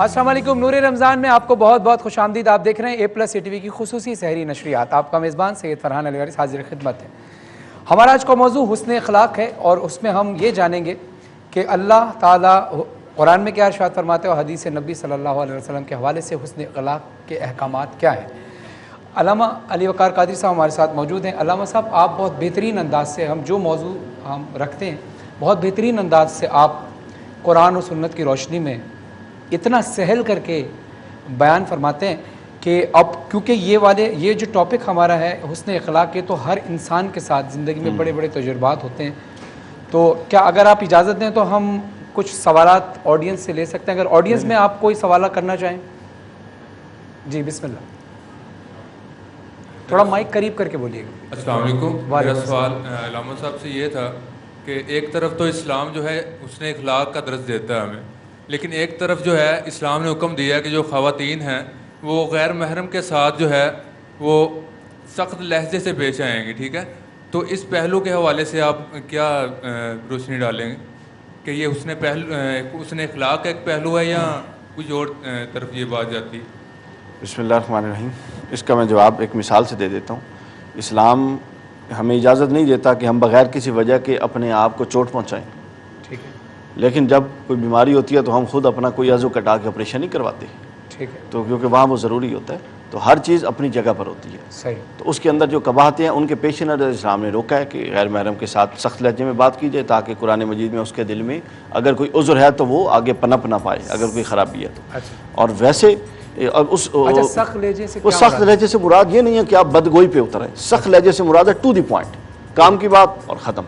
السلام علیکم، نور رمضان میں آپ کو بہت بہت خوش آمدید۔ آپ دیکھ رہے ہیں A+A TV کی خصوصی سحری نشریات۔ آپ کا میزبان سید فرحان علی وارث حاضر خدمت ہے۔ ہمارا آج کا موضوع حسن اخلاق ہے، اور اس میں ہم یہ جانیں گے کہ اللہ تعالیٰ قرآن میں کیا ارشاد فرماتے ہیں اور حدیث نبی صلی اللہ علیہ وسلم کے حوالے سے حسن اخلاق کے احکامات کیا ہیں۔ علامہ علی وقار قادری صاحب ہمارے ساتھ موجود ہیں۔ علامہ صاحب، آپ بہت بہترین انداز سے جو موضوع ہم رکھتے ہیں بہت بہترین انداز سے آپ قرآن و سنت کی روشنی میں اتنا سہل کر کے بیان فرماتے ہیں کہ اب کیونکہ یہ جو ٹاپک ہمارا ہے حسن اخلاق کے، تو ہر انسان کے ساتھ زندگی میں بڑے بڑے تجربات ہوتے ہیں، تو کیا اگر آپ اجازت دیں تو ہم کچھ سوالات آڈینس سے لے سکتے ہیں؟ اگر آڈینس میں آپ کوئی سوالات کرنا چاہیں۔ جی بسم اللہ، تھوڑا مائک قریب کر کے بولیے گا۔ السلام علیکم۔ میرا سوال علامہ صاحب سے یہ تھا کہ ایک طرف تو اسلام جو ہے حسن اخلاق کا درس دیتا ہے ہمیں، لیکن ایک طرف جو ہے اسلام نے حکم دیا ہے کہ جو خواتین ہیں وہ غیر محرم کے ساتھ جو ہے وہ سخت لہجے سے پیش آئیں گی، ٹھیک ہے؟ تو اس پہلو کے حوالے سے آپ کیا روشنی ڈالیں گے کہ یہ حسن اخلاق کا ایک پہلو ہے یا کچھ اور طرف یہ بات جاتی ہے؟ بسم اللہ الرحمن الرحیم۔ اس کا میں جواب ایک مثال سے دے دیتا ہوں۔ اسلام ہمیں اجازت نہیں دیتا کہ ہم بغیر کسی وجہ کے اپنے آپ کو چوٹ پہنچائیں، ٹھیک ہے، لیکن جب کوئی بیماری ہوتی ہے تو ہم خود اپنا کوئی عضو کٹا کے آپریشن نہیں کرواتے، ٹھیک ہے، تو کیونکہ وہاں وہ ضروری ہوتا ہے، تو ہر چیز اپنی جگہ پر ہوتی ہے۔ صحیح۔ تو اس کے اندر جو قباحتیں ہیں ان کے پیش نظر اسلام نے روکا ہے کہ غیر محرم کے ساتھ سخت لہجے میں بات کی جائے، تاکہ قرآن مجید میں اس کے دل میں اگر کوئی عذر ہے تو وہ آگے پنپ نہ پائے اگر کوئی خرابی ہے تو۔ اور ویسے سخت لہجے سے وہ سخت لہجے سے مراد یہ نہیں ہے کہ آپ بدگوئی پہ اتر آئیں، سخت لہجے سے مراد ہے ٹو دی پوائنٹ، کام کی بات اور ختم۔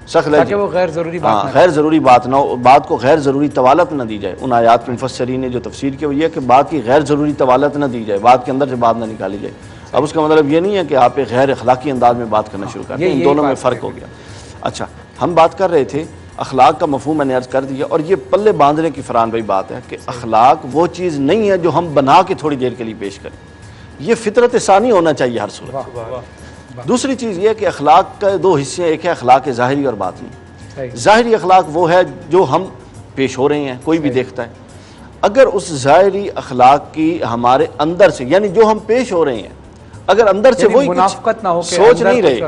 سخت لہجے وہ غیر ضروری بات غیر ضروری بات نہ ہو، بات کو غیر ضروری طوالت نہ دی جائے۔ ان آیات میں مفسرین نے جو تفسیر کی وہ یہ ہے کہ بات کی غیر ضروری طوالت نہ دی جائے، بات کے اندر سے بات نہ نکالی جائے۔ اب اس کا مطلب یہ نہیں ہے کہ آپ ایک غیر اخلاقی انداز میں بات کرنا شروع کرتے ہیں، ان دونوں میں فرق ہو گیا۔ اچھا، ہم بات کر رہے تھے اخلاق کا مفہوم میں نے عرض کر دیا، اور یہ پلے باندھنے کی فرحان بھائی بات ہے کہ اخلاق وہ چیز نہیں ہے جو ہم بنا کے تھوڑی دیر کے لیے پیش کریں، یہ فطرت ثانی ہونا چاہیے ہر صورت۔ دوسری چیز یہ کہ اخلاق کا دو حصے ہیں، ایک ہے اخلاق ظاہری اور باطنی۔ ظاہری اخلاق وہ ہے جو ہم پیش ہو رہے ہیں، کوئی بھی دیکھتا ہے۔ اگر اس ظاہری اخلاق کی ہمارے اندر سے، یعنی جو ہم پیش ہو رہے ہیں، اگر اندر سے وہی سوچ نہیں رہے،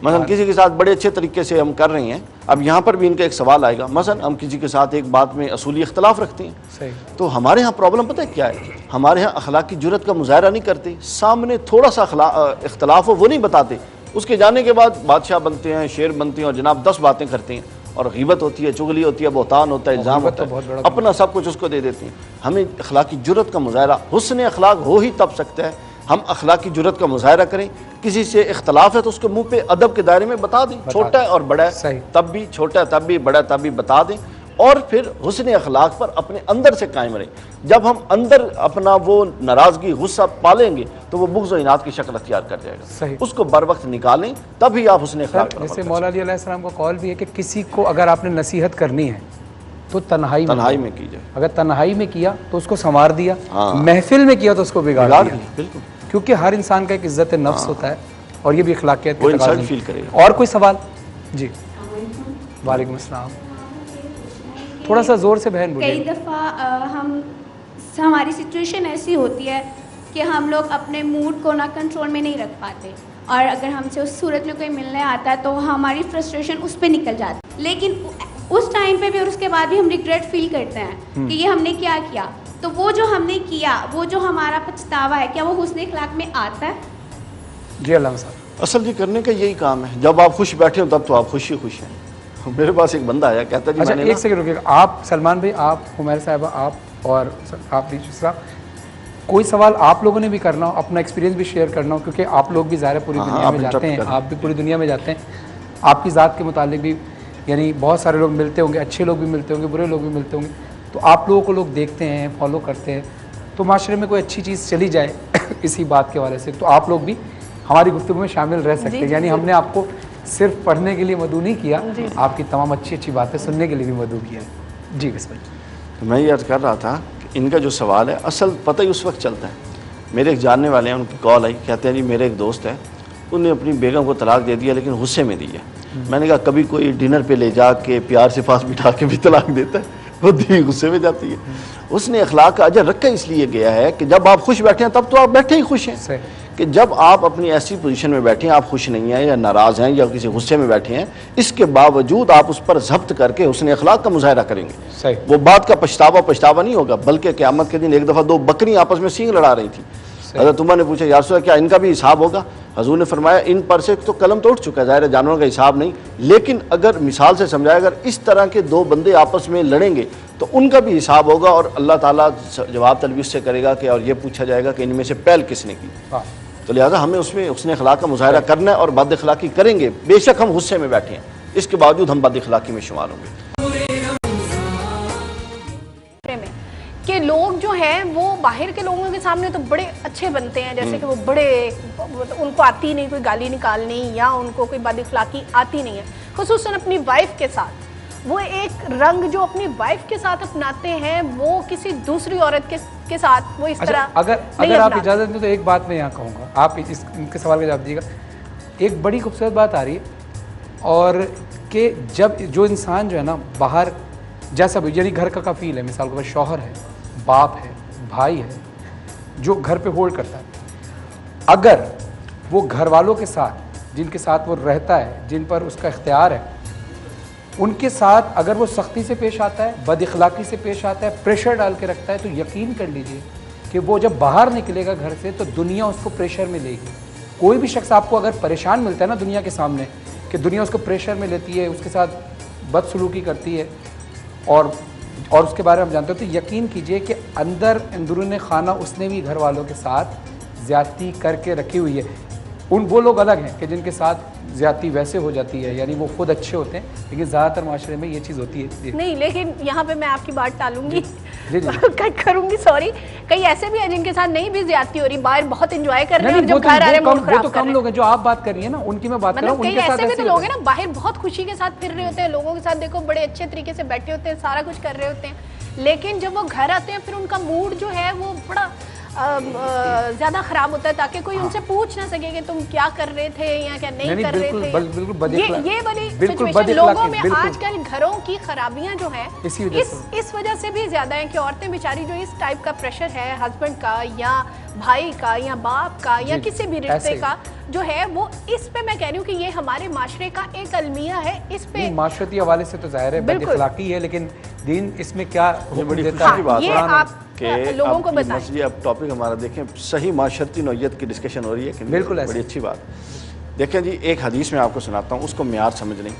مثلا کسی کے ساتھ بڑے اچھے طریقے سے ہم کر رہے ہیں، اب یہاں پر بھی ان کا ایک سوال آئے گا، مثلا ہم کسی کے ساتھ ایک بات میں اصولی اختلاف رکھتے ہیں، تو ہمارے ہاں پرابلم پتہ ہے کیا ہے؟ ہمارے ہاں اخلاق کی جرت کا مظاہرہ نہیں کرتے، سامنے تھوڑا سا اختلاف ہو وہ نہیں بتاتے، اس کے جانے کے بعد بادشاہ بنتے ہیں، شیر بنتے ہیں، اور جناب 10 باتیں کرتے ہیں، اور غیبت ہوتی ہے، چغلی ہوتی ہے، بہتان ہوتا ہے، الزام ہوتا ہے، اپنا سب کچھ اس کو دے دیتے ہیں۔ ہمیں اخلاق کی جرت کا مظاہرہ، حسن اخلاق ہو ہی تب سکتا ہے ہم اخلاق کی جرت کا مظاہرہ کریں، کسی سے اختلاف ہے تو اس کو منہ پہ ادب کے دائرے میں بتا دیں، چھوٹا ہے اور بڑا ہے تب بھی، چھوٹا ہے تب بھی، بڑا ہے تب بھی بتا دیں، اور پھر حسن اخلاق پر اپنے اندر سے قائم رہیں۔ جب ہم اندر اپنا وہ ناراضگی، غصہ پالیں گے تو وہ بغض و عناد کی شکل اختیار کر جائے گا، اس کو بر وقت نکالیں، تبھی آپ حسن اخلاق پر جیسے مولا علی علیہ السلام کا قول بھی ہے کہ کسی کو اگر آپ نے نصیحت کرنی ہے تو تنہائی میں کی جائے۔ اگر تنہائی میں کیا تو اس کو سنوار دیا، محفل میں کیا تو اس کو بگاڑ دیا، بالکل، کیونکہ ہر انسان کا ایک عزت نفس ہوتا ہے، اور یہ بھی اخلاقیات وہ انسان فیل کرے گا۔ اور کوئی سوال؟ جی وعلیکم السلام، تھوڑا سا زور سے بہن بولیے۔ کئی دفعہ ہماری سچویشن ایسی ہوتی ہے کہ ہم لوگ اپنے موڈ کو نہ کنٹرول میں نہیں رکھ پاتے، اور اگر ہم سے اس صورت میں کوئی ملنے آتا ہے تو ہماری فرسٹریشن اس پہ نکل جاتی ہے، لیکن اس ٹائم پہ بھی اور اس کے بعد بھی ہم ریگریٹ فیل کرتے ہیں کہ یہ ہم نے کیا، تو وہ جو ہم نے کیا، وہ جو ہمارا پچھتاوا ہے، کیا وہ حسن اخلاق میں آتا ہے؟ جی علامہ صاحب، اصل جی کرنے کا یہی کام ہے، جب آپ خوش بیٹھے ہو تب تو آپ خوش ہیں۔ میرے پاس ایک بندہ آیا، کہتا جی میں نے، ایک سیکنڈ رکیے گا، آپ سلمان بھائی، آپ حمیر صاحبہ، آپ اور آپ صاحب، کوئی سوال آپ لوگوں نے بھی کرنا ہو، اپنا ایکسپیرینس بھی شیئر کرنا ہو، کیونکہ آپ لوگ بھی ظاہر پوری دنیا میں جاتے ہیں، آپ بھی پوری دنیا میں جاتے ہیں، آپ کی ذات کے متعلق بھی یعنی بہت سارے لوگ ملتے ہوں گے، اچھے لوگ بھی ملتے ہوں گے، برے لوگ بھی ملتے ہوں گے، تو آپ لوگوں کو لوگ دیکھتے ہیں، فالو کرتے ہیں، تو معاشرے میں کوئی اچھی چیز چلی جائے اسی بات کے حوالے سے تو آپ لوگ بھی ہماری گفتگو میں شامل رہ سکتے ہیں، یعنی ہم نے آپ کو صرف پڑھنے کے لیے مدعو نہیں کیا، آپ کی تمام اچھی باتیں سننے کے لیے بھی مدعو کیا ہے۔ جی بسم اللہ۔ میں یہ عرض کر رہا تھا کہ ان کا جو سوال ہے اصل پتہ ہی اس وقت چلتا ہے۔ میرے ایک جاننے والے ہیں، ان کی کال آئی، کہتے ہیں جی میرے ایک دوست ہے، انہوں نے اپنی بیگم کو طلاق دے دیا لیکن غصے میں دی ہے۔ میں نے کہا کبھی کوئی ڈنر پہ لے جا کے پیار سے پاس بٹھا کے بھی طلاق دیتا ہے؟ وہ دھی غصے میں جاتی ہے. حسن اخلاق کا اجر رکھا اس لیے گیا ہے کہ جب آپ خوش بیٹھے ہیں تب تو آپ بیٹھے ہی خوش ہیں, کہ جب آپ اپنی ایسی پوزیشن میں بیٹھے ہیں, آپ خوش نہیں ہیں یا ناراض ہیں یا کسی غصے میں بیٹھے ہیں, اس کے باوجود آپ اس پر ضبط کر کے حسن اخلاق کا مظاہرہ کریں گے. وہ بات کا پچھتاوا نہیں ہوگا, بلکہ قیامت کے دن ایک دفعہ 2 بکریاں آپس میں سینگ لڑا رہی تھیں. حضرت عمر نے پوچھا یا رسول اللہ کیا ان کا بھی حساب ہوگا؟ حضور نے فرمایا ان پر سے تو قلم تو اٹھ چکا ہے, ظاہر ہے جانوروں کا حساب نہیں, لیکن اگر مثال سے سمجھایا اگر اس طرح کے 2 بندے آپس میں لڑیں گے تو ان کا بھی حساب ہوگا, اور اللہ تعالیٰ جواب طلبی سے کرے گا کہ اور یہ پوچھا جائے گا کہ ان میں سے پہل کس نے کی. تو لہٰذا ہمیں اس میں حسن اخلاق کا مظاہرہ کرنا ہے, اور بد اخلاقی کریں گے بے شک ہم غصے میں بیٹھے ہیں, اس کے باوجود ہم بد اخلاقی میں شمار ہوں گے. کہ لوگ جو ہیں وہ باہر کے لوگوں کے سامنے تو بڑے اچھے بنتے ہیں, جیسے کہ وہ بڑے, ان کو آتی نہیں کوئی گالی نکالنی یا ان کو کوئی بد اخلاقی آتی نہیں ہے, خصوصاً اپنی وائف کے ساتھ. وہ ایک رنگ جو اپنی وائف کے ساتھ اپناتے ہیں وہ کسی دوسری عورت کے ساتھ وہ اس طرح اگر آپ اجازت دیں تو ایک بات میں یہاں کہوں گا, آپ ان کے سوال کا جواب دیجیے گا. ایک بڑی خوبصورت بات آ رہی ہے, اور کہ جب جو انسان جو ہے نا باہر جیسا بھی, یعنی گھر کا کفیل ہے, مثال کے طور پر شوہر ہے, باپ ہے, بھائی ہے, جو گھر پہ ہولڈ کرتا ہے, اگر وہ گھر والوں کے ساتھ جن کے ساتھ وہ رہتا ہے, جن پر اس کا اختیار ہے, ان کے ساتھ اگر وہ سختی سے پیش آتا ہے, بد اخلاقی سے پیش آتا ہے, پریشر ڈال کے رکھتا ہے, تو یقین کر لیجئے کہ وہ جب باہر نکلے گا گھر سے تو دنیا اس کو پریشر میں لے گی. کوئی بھی شخص آپ کو اگر پریشان ملتا ہے نا دنیا کے سامنے, کہ دنیا اس کو پریشر میں لیتی ہے, اس کے ساتھ بد سلوکی کرتی ہے, اور اس کے بارے میں ہم جانتے ہیں, تو یقین کیجئے کہ اندرون خانہ اس نے بھی گھر والوں کے ساتھ زیادتی کر کے رکھی ہوئی ہے. وہ لوگ الگ ہیں کہ جن کے ساتھ زیادتی ویسے ہو جاتی ہے, یعنی وہ خود اچھے ہوتے ہیں, لیکن زیادہ تر معاشرے میں یہ چیز ہوتی ہے. نہیں, لیکن یہاں پہ میں آپ کی بات ٹالوں گی, کٹ کروں گی, سوری. کئی ایسے بھی ہیں جن کے ساتھ نہیں بھی زیادتی ہو رہی, باہر بہت انجوائے کر رہے ہیں, اور جب گھر آ رہے ہیں موڈ خراب کر رہے ہیں. وہ تو کم لوگ ہیں جو آپ بات کر رہی ہیں نا, ان کی میں بات کر رہا ہوں. ان کے ساتھ ایسے بھی لوگ ہیں نا باہر بہت خوشی کے ساتھ پھر رہے ہوتے ہیں, لوگوں کے ساتھ دیکھو بڑے اچھے طریقے سے بیٹھے ہوتے ہیں, سارا کچھ کر رہے ہوتے ہیں, لیکن جب وہ گھر آتے ہیں پھر ان کا موڈ جو ہے وہ بڑا زیادہ خراب ہوتا ہے, تاکہ کوئی ان سے پوچھ نہ سکے کہ تم کیا کر رہے تھے یا کیا نہیں کر رہے تھے. یہ والی سچویشن لوگوں میں آج کل گھروں کی خرابیاں جو ہیں اس وجہ سے بھی زیادہ ہیں, کہ عورتیں بیچاری جو اس ٹائپ کا پریشر ہے ہسبینڈ کا یا بھائی کا یا باپ کا یا کسی بھی رشتے کا جو ہے, وہ اس پہ میں کہہ رہی ہوں کہ یہ ہمارے معاشرے کا ایک المیہ ہے. اس پہ معاشرتی حوالے سے تو ظاہر ہے بد اخلاقی ہے, لیکن دین اس میں کیا حکم دیتا ہے یہ آپ لوگوں کو بتائیں. اب ٹاپک ہمارا دیکھیں, صحیح معاشرتی نوعیت کی ڈسکشن ہو رہی ہے, بالکل بڑی اچھی بات. دیکھیں جی, ایک حدیث میں آپ کو سناتا ہوں, اس کو معیار سمجھ لیں.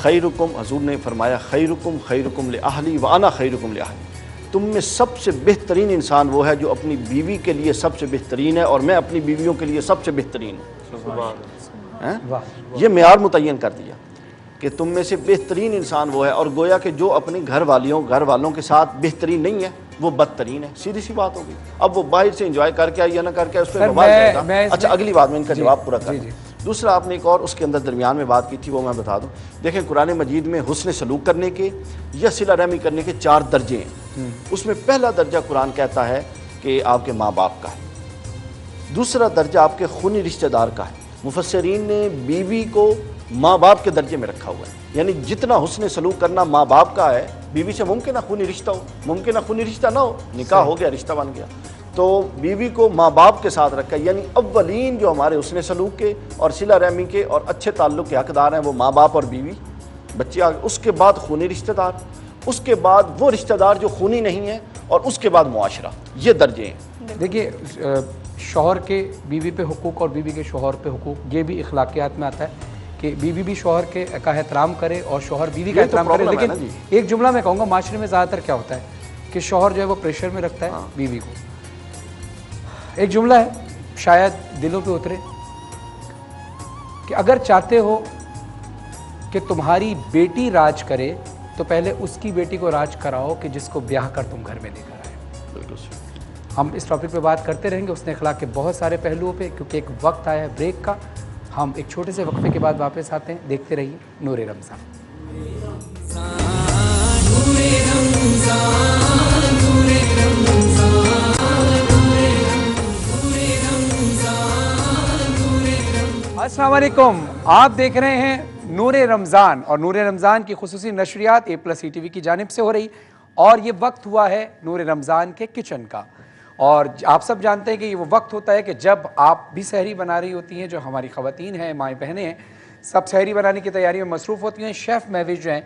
خیرکم, حضور نے فرمایا خیرکم خیرکم لأہلی وانا خیرکم لأہلی, تم میں سب سے بہترین انسان وہ ہے جو اپنی بیوی کے لیے سب سے بہترین ہے, اور میں اپنی بیویوں کے لیے سب سے بہترین ہوں. یہ معیار متعین کر دیا کہ تم میں سے بہترین انسان وہ ہے, اور گویا کہ جو اپنے گھر والوں کے ساتھ بہترین نہیں ہے وہ بدترین ہے. سیدھی سی بات ہوگی. اب وہ باہر سے انجوائے کر کے آئی یا نہ کر کے اس پہ بوال جائے گا. اچھا, اگلی بات میں ان کا جواب پورا کر دوں. دوسرا آپ نے ایک اور اس کے اندر درمیان میں بات کی تھی, وہ میں بتا دوں. دیکھیں قرآن مجید میں حسن سلوک کرنے کے یا صلہ رحمی کرنے کے 4 درجے ہیں. اس میں پہلا درجہ قرآن کہتا ہے کہ آپ کے ماں باپ کا ہے, دوسرا درجہ آپ کے خونی رشتہ دار کا ہے. مفسرین نے بیوی کو ماں باپ کے درجے میں رکھا ہوا ہے, یعنی جتنا حسن سلوک کرنا ماں باپ کا ہے, بیوی سے ممکن ہے خونی رشتہ ہو, ممکن ہے خونی رشتہ نہ ہو, نکاح ہو گیا, رشتہ بن گیا, تو بیوی کو ماں باپ کے ساتھ رکھا ہے. یعنی اولین جو ہمارے حسن سلوک کے اور صلہ رحمی کے اور اچھے تعلق کے حقدار ہیں وہ ماں باپ اور بیوی, بچے آگے, اس کے بعد خونی رشتہ دار, اس کے بعد وہ رشتہ دار جو خونی نہیں ہے, اور اس کے بعد معاشرہ. یہ درجے ہیں. دیکھیے, شوہر کے بیوی پہ حقوق اور بیوی کے شوہر پہ حقوق, یہ بھی اخلاقیات میں آتا ہے کہ بیوی بھی شوہر کا احترام کرے اور شوہر بیوی کا احترام کرے. لیکن ایک جملہ میں کہوں گا, معاشرے میں زیادہ تر کیا ہوتا ہے کہ شوہر جو ہے وہ پریشر میں رکھتا ہے بیوی کو. ایک جملہ ہے, شاید دلوں پہ اترے, کہ اگر چاہتے ہو کہ تمہاری بیٹی راج کرے تو پہلے اس کی بیٹی کو راج کراؤ کہ جس کو بیاہ کر تم گھر میں لے کر آئے. بالکل. ہم اس ٹاپک پہ بات کرتے رہیں گے حسن اخلاق کے بہت سارے پہلوؤں پہ, کیونکہ ایک وقت آیا ہے بریک کا. ہم ایک چھوٹے سے وقفے کے بعد واپس آتے ہیں. دیکھتے رہیے نور رمضان. السلام علیکم, آپ دیکھ رہے ہیں نور رمضان, اور نور رمضان کی خصوصی نشریات A+ ETV کی جانب سے ہو رہی, اور یہ وقت ہوا ہے نور رمضان کے کچن کا، اور آپ سب جانتے ہیں کہ یہ وہ وقت ہوتا ہے کہ جب آپ بھی سحری بنا رہی ہوتی ہیں، جو ہماری خواتین ہیں، مائیں بہنیں ہیں، سب سحری بنانے کی تیاری میں مصروف ہوتی ہیں. شیف مہوش جو ہیں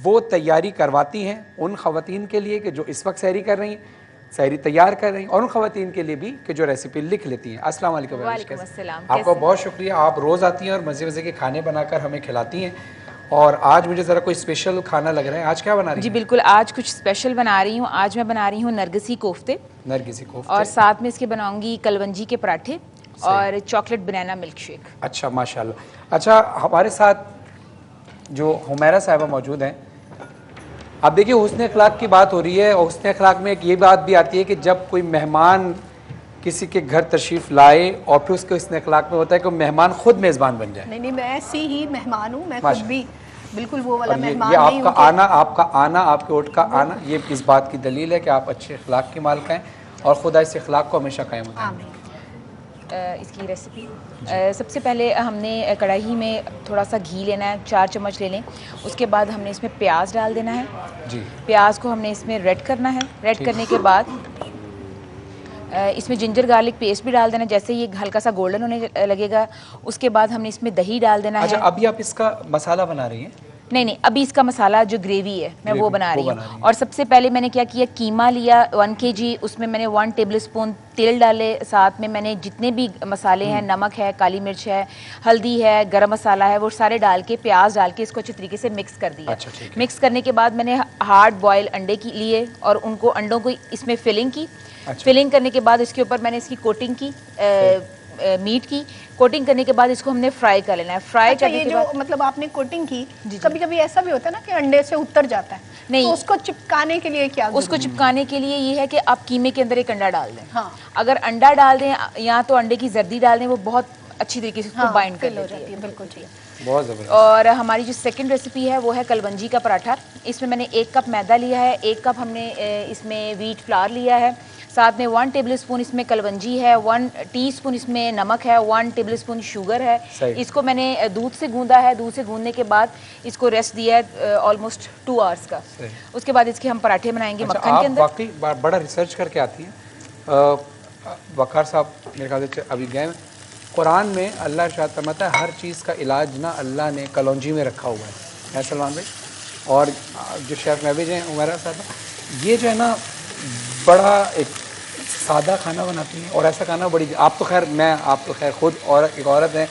وہ تیاری کرواتی ہیں ان خواتین کے لیے کہ جو اس وقت سحری کر رہی ہیں، سحری تیار کر رہی ہیں، اور ان خواتین کے لیے بھی کہ جو ریسیپی لکھ لیتی ہیں. السلام علیکم. وعلیکم السلام. آپ کا بہت شکریہ، آپ روز آتی ہیں اور مزے مزے کے کھانے بنا کر ہمیں کھلاتی ہیں، اور آج مجھے ذرا کوئی اسپیشل کھانا لگ رہا ہے. آج کیا بنا رہی ہیں؟ جی بالکل، آج کچھ اسپیشل بنا رہی ہوں. آج میں بنا رہی ہوں نرگسی کوفتے، نرگسی کوفتے، اور ساتھ میں اس کے بناؤں گی کلونجی کے پراٹھے اور چاکلیٹ بنانا ملک شیک. اچھا ماشاءاللہ. اچھا ہمارے ساتھ جو حمیرہ صاحبہ موجود ہیں، اب دیکھیے حسن اخلاق کی بات ہو رہی ہے، اور حسن اخلاق میں ایک یہ بات بھی آتی ہے کہ جب کوئی مہمان کسی کے گھر تشریف لائے اور پھر اس کے حسن اخلاق میں ہوتا ہے کہ مہمان خود میزبان بن جائے. نہیں میں ایسی ہی مہمان ہوں، میں خود بھی بالکل وہ والا مہمان یہ نہیں ہوں. آپ کا آنا آپ کے اٹھ کا آنا یہ اس بات کی دلیل ہے کہ آپ اچھے اخلاق کے مالک ہیں، اور خدا اس اخلاق کو ہمیشہ قائم رکھے. اس کی ریسیپی سب سے پہلے ہم نے کڑاہی میں تھوڑا سا گھی لینا ہے، 4 چمچ لے لیں. اس کے بعد ہم نے اس میں پیاز ڈال دینا ہے. جی پیاز کو ہم نے اس میں ریڈ کرنا ہے. ریڈ کرنے کے بعد اس میں جنجر گارلک پیسٹ بھی ڈال دینا. جیسے یہ ہلکا سا گولڈن ہونے لگے گا اس کے بعد ہم نے اس میں دہی ڈال دینا ہے. اچھا ابھی آپ اس کا مسالہ بنا رہی ہیں؟ نہیں ابھی اس کا مسالہ جو گریوی ہے میں وہ بنا رہی ہوں. اور سب سے پہلے میں نے کیا کیا، قیمہ لیا 1 kg، اس میں نے 1 ٹیبل اسپون تیل ڈالے. ساتھ میں نے جتنے بھی مسالے ہیں، نمک ہے، کالی مرچ ہے، ہلدی ہے، گرم مسالہ ہے، وہ سارے ڈال کے پیاز ڈال کے اس کو اچھی طریقے سے مکس کر دیا. مکس کرنے کے بعد میں نے ہارڈ بوائل انڈے کی لیے اور ان کو انڈوں کو اس میں فلنگ کی. فلنگ کرنے کے بعد اس کے اوپر میں نے اس کی کوٹنگ کی میٹ کی. کوٹنگ کرنے کے بعد اس کو ہم نے فرائی کر لینا ہے. فرائی کرنے کے بعد مطلب آپ نے کوٹنگ کی، کبھی کبھی ایسا بھی ہوتا ہے نا کہ انڈے سے اتر جاتا ہے، نہیں تو اس کو چپکانے کے لیے کیا؟ اس کو چپکانے کے لیے یہ ہے کہ آپ قیمے کے اندر ایک انڈا ڈال دیں. اگر انڈا ڈال دیں یا تو انڈے کی زردی ڈال دیں، وہ بہت اچھی طریقے سے اس کو بائنڈ کر لیتی ہے. بالکل ٹھیک، بہت زبردست. اور ہماری جو سیکنڈ ریسیپی ہے وہ ہے کلونجی کا پراٹھا. اس میں نے 1 کپ میدا لیا ہے، 1 کپ ہم نے اس میں ویٹ فلاور لیا ہے. ساتھ میں 1 ٹیبل اسپون اس میں کلونجی ہے، 1 ٹی اسپون اس میں نمک ہے، 1 ٹیبل اسپون شوگر ہے. اس کو میں نے دودھ سے گوندا ہے. دودھ سے گوندنے کے بعد اس کو ریسٹ دیا ہے آلموسٹ 2 آورس کا. اس کے بعد اس کے ہم پراٹھے بنائیں گے مکھن کے اندر. واقعی بڑا ریسرچ کر کے آتی ہیں. وقار صاحب میرے خیال سے ابھی گئے، قرآن میں اللہ ارشاد فرماتا ہے ہر چیز کا علاج نا اللہ نے کلونجی میں رکھا ہوا ہے سلمان بھائی. اور جو شیف مہوش ہیں حمیرہ صاحب، یہ جو ہے نا بڑا ایک سادہ کھانا بناتی ہیں، اور ایسا کھانا بڑی آپ تو خیر خود اور ایک عورت ہیں،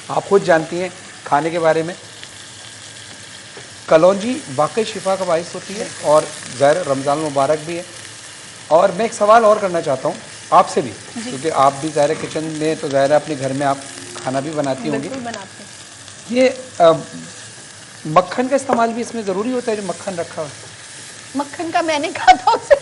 آپ خود جانتی ہیں کھانے کے بارے میں. کلونجی واقعی شفا کا باعث ہوتی ہے اور ظاہر رمضان المبارک بھی ہے. اور میں ایک سوال اور کرنا چاہتا ہوں آپ سے بھی، کیونکہ آپ بھی ظاہر کچن میں تو ظاہر اپنے گھر میں آپ کھانا بھی بناتی ہوں گی. یہ مکھن کا استعمال بھی اس میں ضروری ہوتا ہے جو مکھن رکھا ہوا ہے؟ مکھن کا میں نے کہا تھا اسے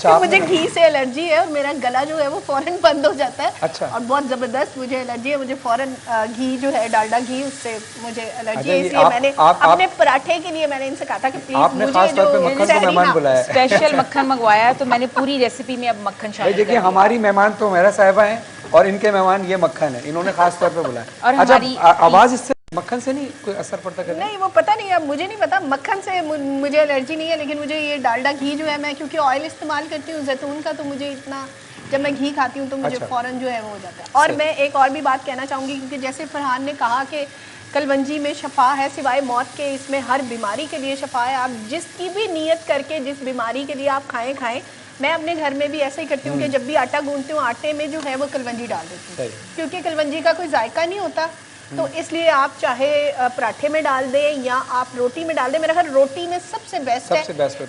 کہ مجھے گھی سے الرجی ہے اور میرا گلا جو ہے وہ فوراً بند ہو جاتا ہے. اور بہت زبردست مجھے الرجی ہے، مجھے فوراً گھی جو ہے ڈالڈا گھی، اس سے مجھے الرجی ہے. اس لیے میں نے اپنے پراٹھے کے لیے میں نے ان سے کہا تھا کہ پلیز مجھے جو اسپیشل مکھن منگوایا تو میں نے پوری ریسیپی میں اب مکھن شامل کر دیا. دیکھیے ہماری مہمان تو حمیرہ صاحبہ ہیں اور ان کے مہمان یہ مکھن ہے، انہوں نے خاص طور پہ بلایا. اچھا آواز اس سے مکھن سے نہیں کوئی اثر پڑتا کرتا؟ نہیں وہ پتہ نہیں، اب مجھے نہیں پتا. مکھن سے مجھے الرجی نہیں ہے، لیکن مجھے یہ ڈالڈا گھی جو ہے، میں کیونکہ آئل استعمال کرتی ہوں زیتون کا، تو مجھے اتنا جب میں گھی کھاتی ہوں تو مجھے فوراً جو ہے وہ ہو جاتا ہے. اور میں ایک اور بھی بات کہنا چاہوں گی، کیونکہ جیسے فرحان نے کہا کہ کلونجی میں شفا ہے سوائے موت کے، اس میں ہر بیماری کے لیے شفا ہے. آپ جس کی بھی نیت کر کے جس بیماری کے لیے آپ کھائیں. میں اپنے گھر میں بھی ایسا ہی کرتی ہوں کہ جب بھی آٹا گوندتی ہوں آٹے میں جو ہے وہ کلونجی ڈال دیتی ہوں، کیونکہ کلونجی کا کوئی ذائقہ نہیں ہوتا. تو اس لیے آپ چاہے پراٹھے میں ڈال دیں یا آپ روٹی میں ڈال دیں. میرا خیال روٹی میں سب سے بیسٹ ہے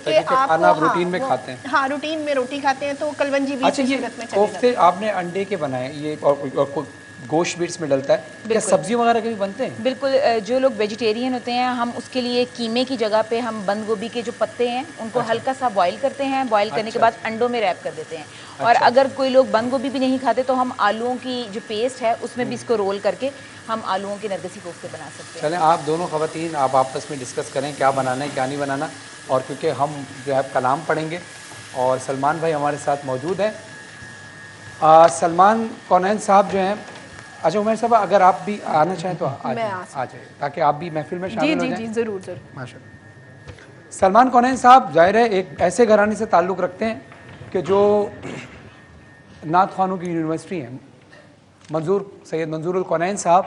کہ آپ روٹین میں کھاتے ہیں. ہاں روٹین میں روٹی کھاتے ہیں تو کلونجی بھی اچھا یہ کوفتے آپ نے انڈے کے بنائے، یہ اور گوشت بھی اس میں ڈلتا ہے، کیا سبزی وغیرہ کے بھی بنتے ہیں؟ بالکل، جو لوگ ویجیٹیرین ہوتے ہیں ہم اس کے لیے قیمے کی جگہ پہ ہم بند گوبھی کے جو پتے ہیں ان کو ہلکا سا بوائل کرتے ہیں. بوائل کرنے کے بعد انڈوں میں ریپ کر دیتے ہیں. اور اگر کوئی لوگ بند گوبھی بھی نہیں کھاتے تو ہم آلوؤں کی جو پیسٹ ہے اس میں بھی اس کو رول کر کے ہم آلوؤں کے نرگسی کوفتے بنا سکتے ہیں. چلیں آپ دونوں خواتین آپ آپس میں ڈسکس کریں کیا بنانا ہے کیا نہیں بنانا. اور کیونکہ ہم جو ہے کلام پڑھیں گے اور سلمان بھائی ہمارے ساتھ موجود ہیں. سلمان کونین صاحب جو ہیں، اچھا عمر صاحب اگر آپ بھی آنا چاہیں تو آ جائیں تاکہ آپ بھی محفل میں شامل ہو جائیں. جی ضرور. ماشاء اللہ. سلمان کونین صاحب ظاہر ہے ایک ایسے گھرانے سے تعلق رکھتے ہیں کہ جو نعت خوانوں کی یونیورسٹی ہے، سید منظور الکونین صاحب،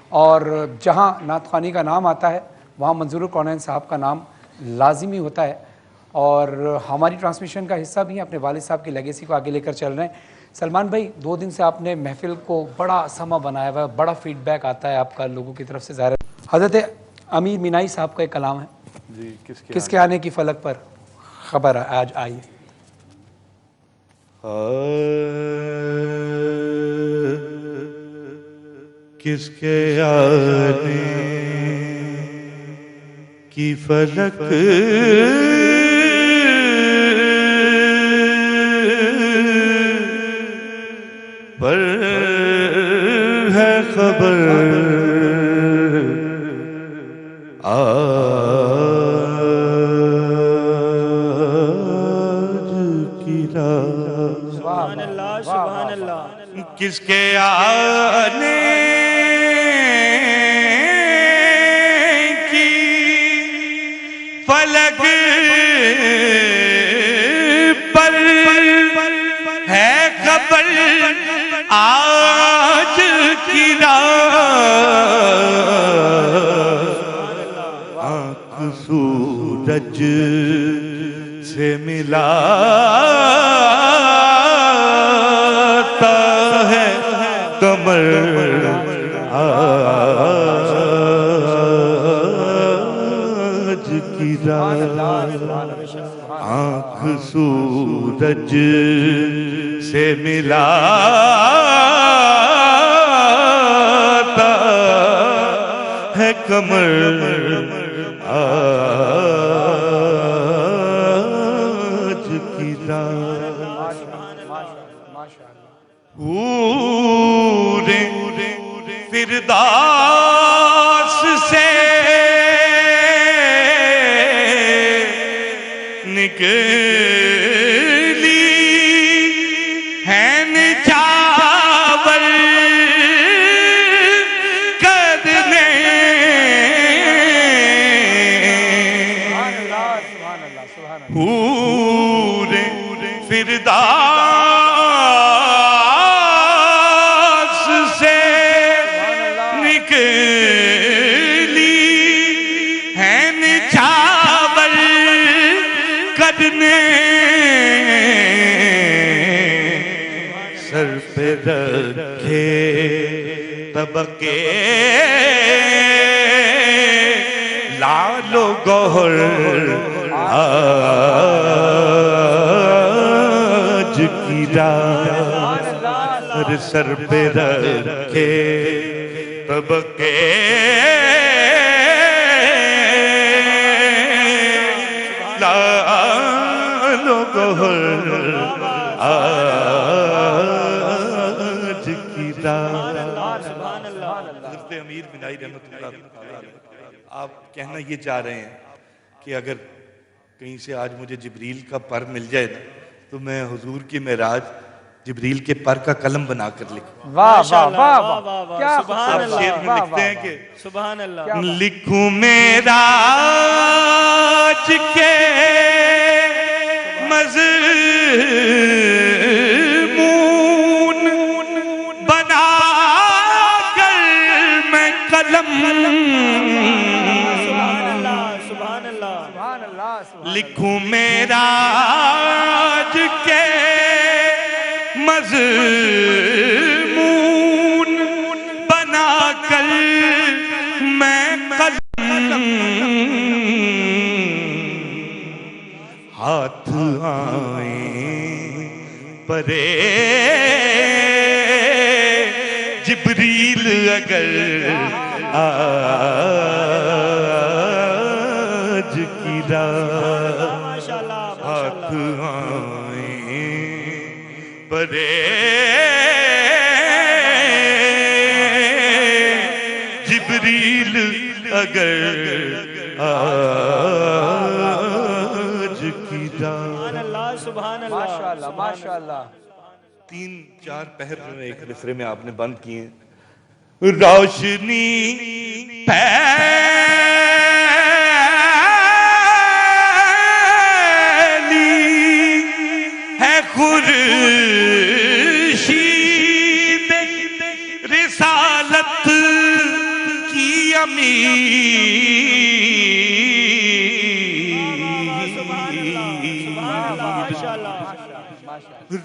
اور جہاں نعت خوانی کا نام آتا ہے وہاں منظور الکونین صاحب کا نام لازمی ہوتا ہے، اور ہماری ٹرانسمیشن کا حصہ بھی ہیں، اپنے والد صاحب کی لیگیسی کو آگے لے کر چل رہے ہیں۔ سلمان بھائی 2 دن سے آپ نے محفل کو بڑا سما بنایا ہوا ہے، بڑا فیڈ بیک آتا ہے آپ کا لوگوں کی طرف سے، ظاہر ہے حضرت امیر مینائی صاحب کا ایک کلام ہے جی، کس کے آنے کی فلک پر خبر آج آئی؟ کس کے آنے کی فلک پر ہے خبر کس کے آنے کی فلک پر ہے خبر آج کی رات، آنکھ سورج سے ملا کمر آج کی رات، آنکھ سورج سے ملا ہے کمر آج کی رات، فردوس سے نکلی ہے نچاور کرنے، حور فردوس سے نکلی ہے نچاور کرنے، سر پہ رکھے طبقے لال و گوہر آج کی رات، سر پہ رکھے طبقے لال و گوہر آج کی رات۔ حضرت امیر مینائی رحمۃ اللہ علیہ، آپ کہنا یہ چاہ رہے ہیں کہ اگر کہیں سے آج مجھے جبریل کا پر مل جائے تو میں حضور کی معراج جبریل کے پر کا قلم بنا کر لکھوں۔ واہ واہ واہ واہ، کیا آپ شعر میں لکھتے ہیں کہ سبحان اللہ، لکھوں معراج کے مضمون بنا کر میں قلم، لکھوں معراج کے مضمون بنا کر میں قلم، ہاتھ آئیں پرے جبریل اگر آج کی رات، ہاتھ آئیں پرے جبریل اگر آج کی رات، ماشاءاللہ ماشاءاللہ۔ 3-4 پہر جو ایک مصرے میں آپ نے بند کیے ہیں، روشنی پیدا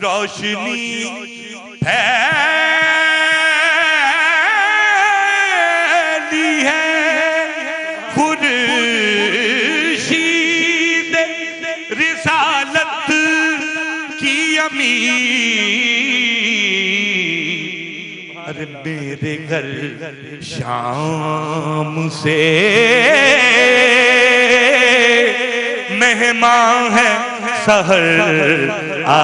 روشنی پھیلی ہے خورشید رسالت کی امیر میرے گھر شام سے مہمان ہے سحر آج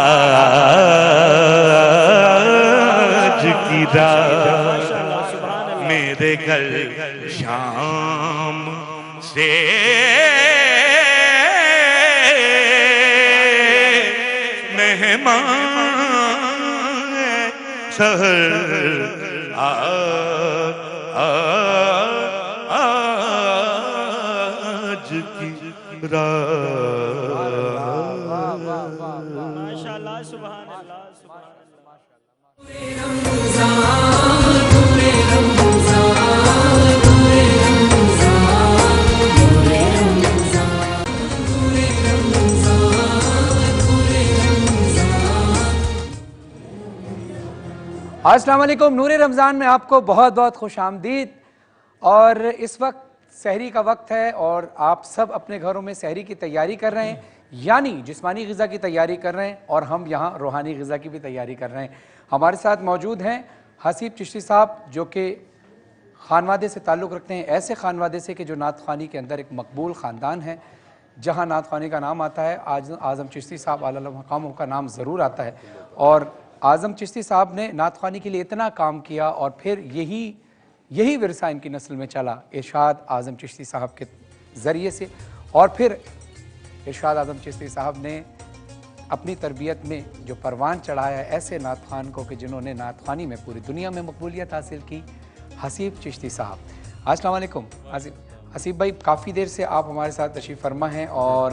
کی رات میرے گھر شام سے مہمان ہے سحر آج کی رات ماشاءاللہ سبحان اللہ السلام علیکم. نور رمضان میں آپ کو بہت بہت خوش آمدید. اور اس وقت سحری کا وقت ہے اور آپ سب اپنے گھروں میں سحری کی تیاری کر رہے ہیں, یعنی جسمانی غذا کی تیاری کر رہے ہیں, اور ہم یہاں روحانی غذا کی بھی تیاری کر رہے ہیں. ہمارے ساتھ موجود ہیں حسیب چشتی صاحب, جو کہ خانوادے سے تعلق رکھتے ہیں, ایسے خانوادے سے کہ جو نعت خوانی کے اندر ایک مقبول خاندان ہے. جہاں نعت خوانی کا نام آتا ہے اعظم چشتی صاحب اعلیٰ مقاموں کا نام ضرور آتا ہے. اور اعظم چشتی صاحب نے نعت خوانی کے لیے اتنا کام کیا, اور پھر یہی ورثہ ان کی نسل میں چلا ارشاد اعظم چشتی صاحب کے ذریعے سے. اور پھر ارشاد اعظم چشتی صاحب نے اپنی تربیت میں جو پروان چڑھایا ہے ایسے نعت خوان کو کہ جنہوں نے نعت خوانی میں پوری دنیا میں مقبولیت حاصل کی, حسیب چشتی صاحب. السلام علیکم. حسیب بھائی, کافی دیر سے آپ ہمارے ساتھ تشریف فرما ہیں, اور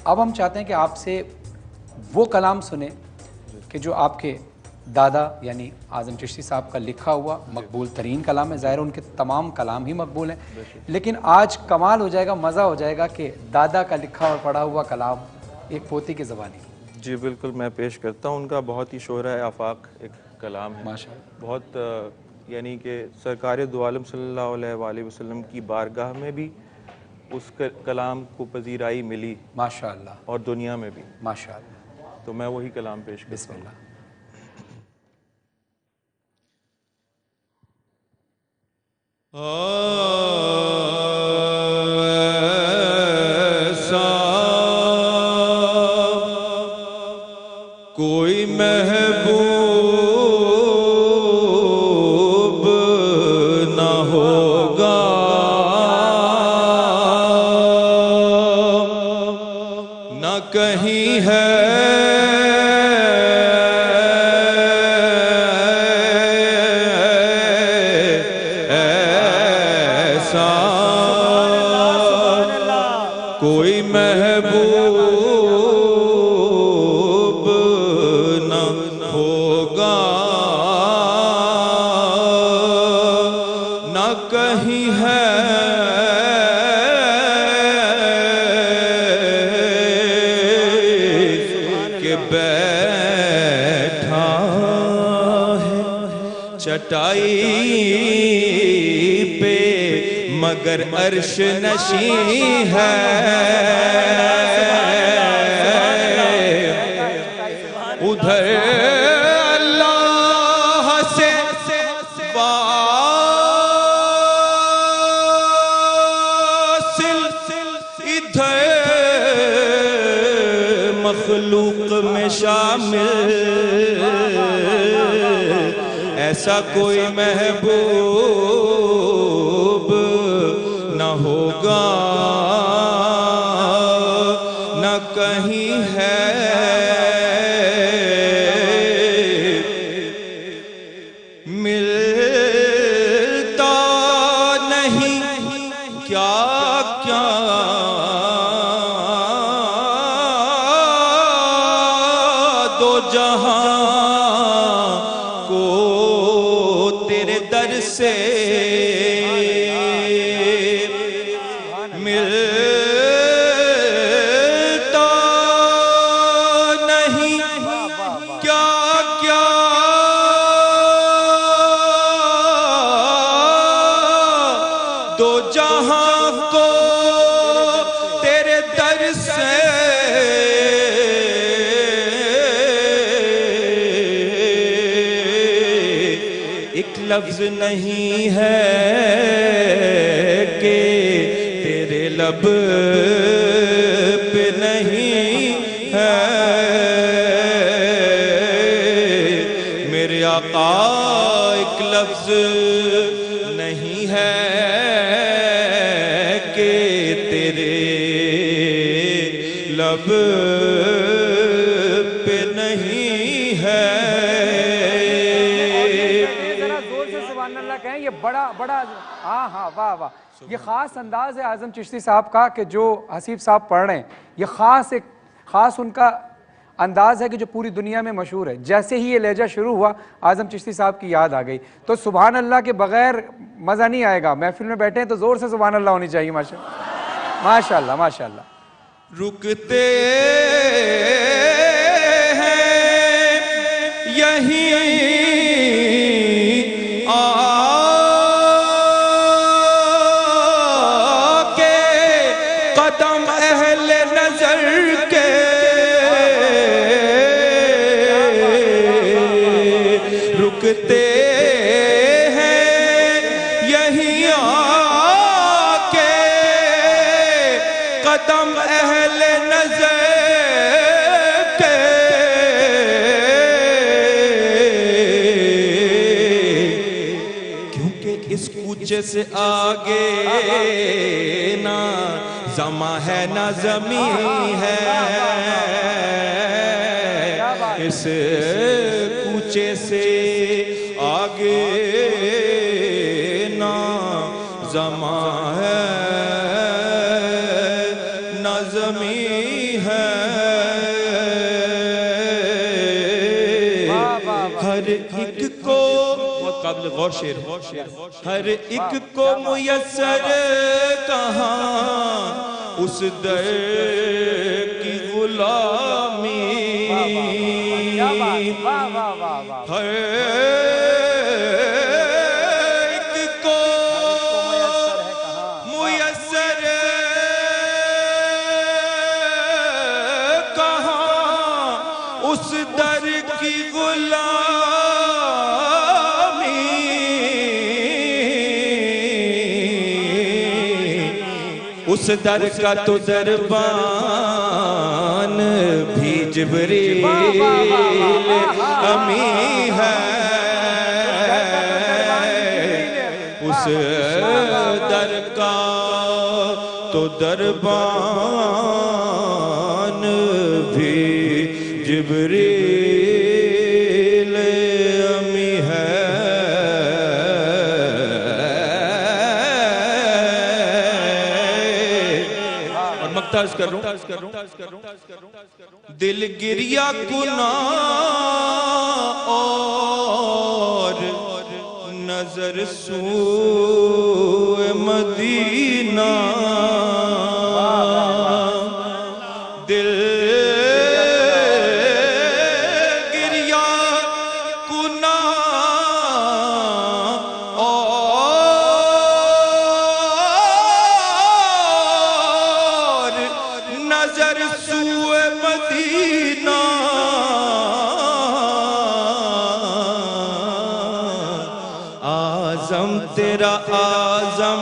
اب ہم چاہتے ہیں کہ آپ سے وہ کلام سنیں کہ جو آپ کے دادا یعنی اعظم چشتی صاحب کا لکھا ہوا مقبول ترین کلام ہے. ظاہر ان کے تمام کلام ہی مقبول ہیں, لیکن آج کمال ہو جائے گا, مزہ ہو جائے گا کہ دادا کا لکھا اور پڑھا ہوا کلام ایک پوتی کی زبانی. جی بالکل, میں پیش کرتا ہوں. ان کا بہت ہی شہرہ آفاق ایک کلام ہے, بہت یعنی کہ سرکار دو عالم صلی اللہ علیہ وآلہ وسلم کی بارگاہ میں بھی اس کلام کو پذیرائی ملی ماشاءاللہ, اور دنیا میں بھی ماشاءاللہ. تو میں وہی کلام پیش کرتا ہوں. بسم اللہ. کوئی محبوب نہ ہوگا نہ کہیں ہے ایسا, کوئی محبوب نہ ہوگا نہ کہیں ہے کہ بیٹھا ہے چٹائی پہ مگر عرش نشیں ہے. ادھر اللہ سے واصل, ادھر مخلوق میں شامل, ایسا کوئی محبوب نہ ہوگا نہ کہیں ہے. ملتا نہیں کیا کیا دو جہاں کو تیرے در سے, ایک لفظ نہیں ہے کہ تیرے لب پہ نہیں ہے، میرے آقا ایک لفظ نہیں ہے کہ تیرے لب پہ نہیں ہے۔ ذرا زور سے سبحان اللہ کہیں، یہ بڑا ہاں واہ واہ، یہ خاص انداز ہے اعظم چشتی صاحب کا کہ جو حسیب صاحب پڑھ رہے ہیں، یہ خاص ان کا انداز ہے کہ جو پوری دنیا میں مشہور ہے۔ جیسے ہی یہ لہجہ شروع ہوا اعظم چشتی صاحب کی یاد آ گئی، تو سبحان اللہ کے بغیر مزہ نہیں آئے گا۔ محفل میں بیٹھے ہیں تو زور سے سبحان اللہ ہونی چاہیے۔ ماشاء اللہ ماشاء اللہ۔ رکتے ہیں یہی آ کے قدم اہل نظر کے، رکتے ہیں یہی آ کے قدم اہل نظر کے، کیونکہ اس کوچے سے آگے نہ زماں ہے نہ زمین ہے، اس کوچے سے آگے نہ زماں ہے نہ زمین ہے، ہر ایک کو بہت قابل غور شعر ہے، ہر ایک کو میسر کہاں اس در کی غلامی، ہر ایک کو میسر کہاں اس در کی غلامی، اس در کا تو دربان بھی جبریل امی ہے، اس در کا تو دربان بھی جبریل امی ہے۔ مقتاز کر رہا ہوں، دل گریا کنا اور نظر سوئے مدینہ، دل گریا کنا نظر سوئے مدینہ، آزم تیرا آزم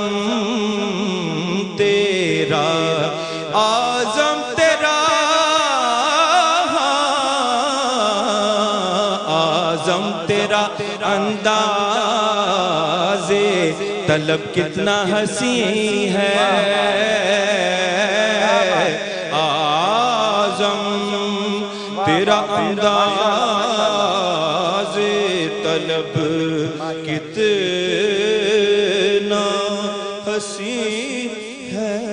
تیرا آزم تیرا آزم تیرا انداز طلب کتنا حسین ہے، تیرا انداز طلب کتنا حسین ہے۔